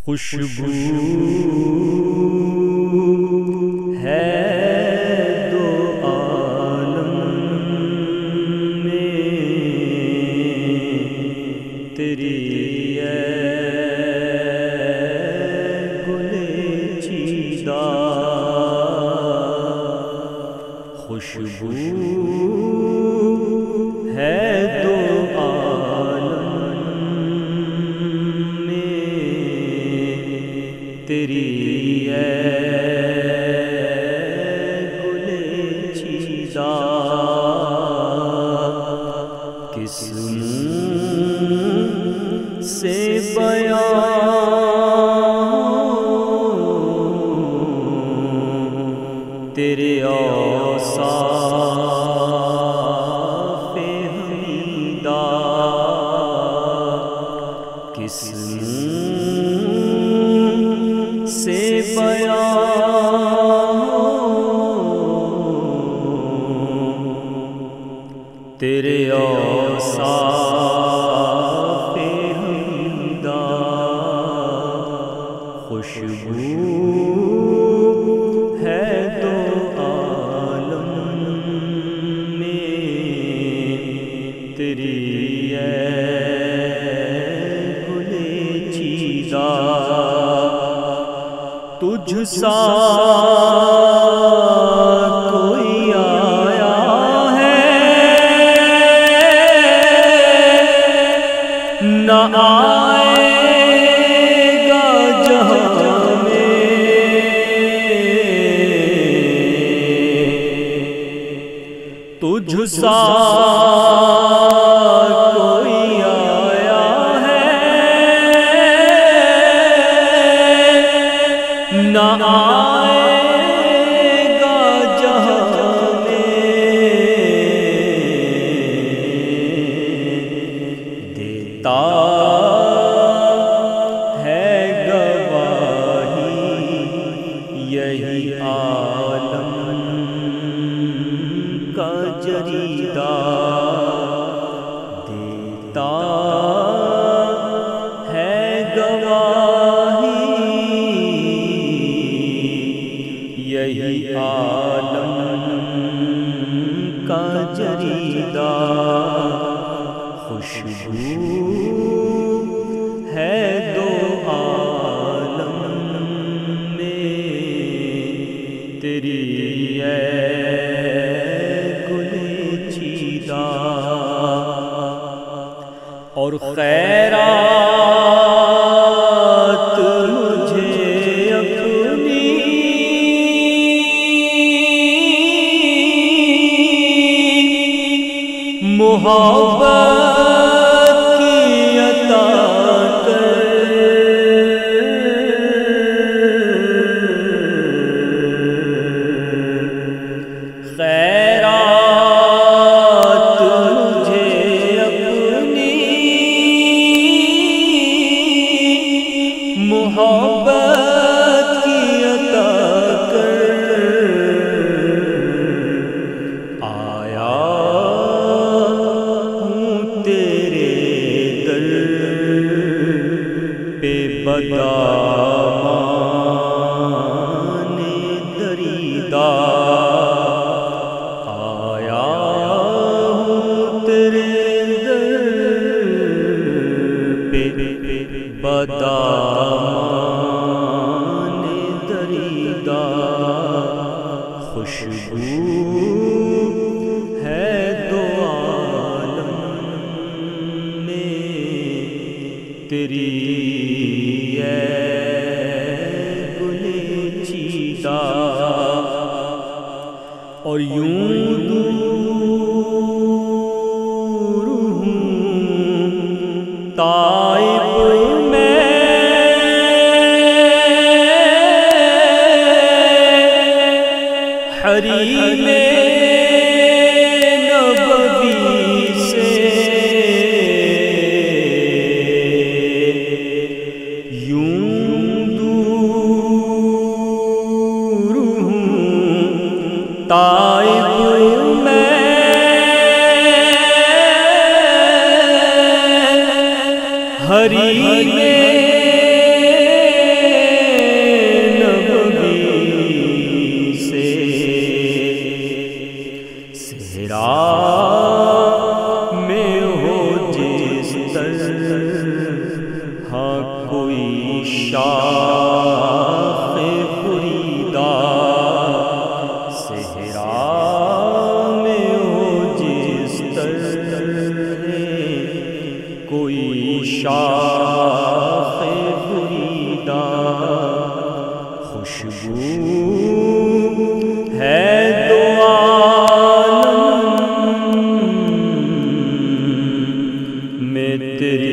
خوشبو ہے دو عالم میں تیری ہے گل چیدہ، خوشبو ہے دو تیری ہے گل چیدہ، کس منہ سے بیان تیرے اوصاف حمیدہ، کس سے بیان تیرے اوصاف حمیدہ، خوشبو ہے دو عالم میں تیری ہے گل چیدہ، تجھ سا کوئی آیا ہے نہ آئے گا جہاں میں، تجھ سا کوئی آیا ہے نہ آئے گا جہاں میں، دیتا ہے گواہی یہی عالم کا جریدہ، دیتا ہے گواہی یہی عالم کا جریدہ، خوشبو ہے دو عالم میں تیری ہے گل چیدہ، اور خیرات مجھے اپنی محبت کی عطا کر، خیرات مجھے اپنی محبت کی عطا کر، آیا بدامان دریدہ، آیا ہوں تیرے در پہ بدامان دریدہ، خوشبو ہے دو عالم میں تیری ہے گل چیدہ، اور یوں دور ہوں طائف میں حریم نبوی سے، طائف میں حریم تر ہاں کوئی شاخ بریدہ صحرا میں ہو جس طرح کوئی شاخ بریدہ خوشبو ہے دو عالم میں تیری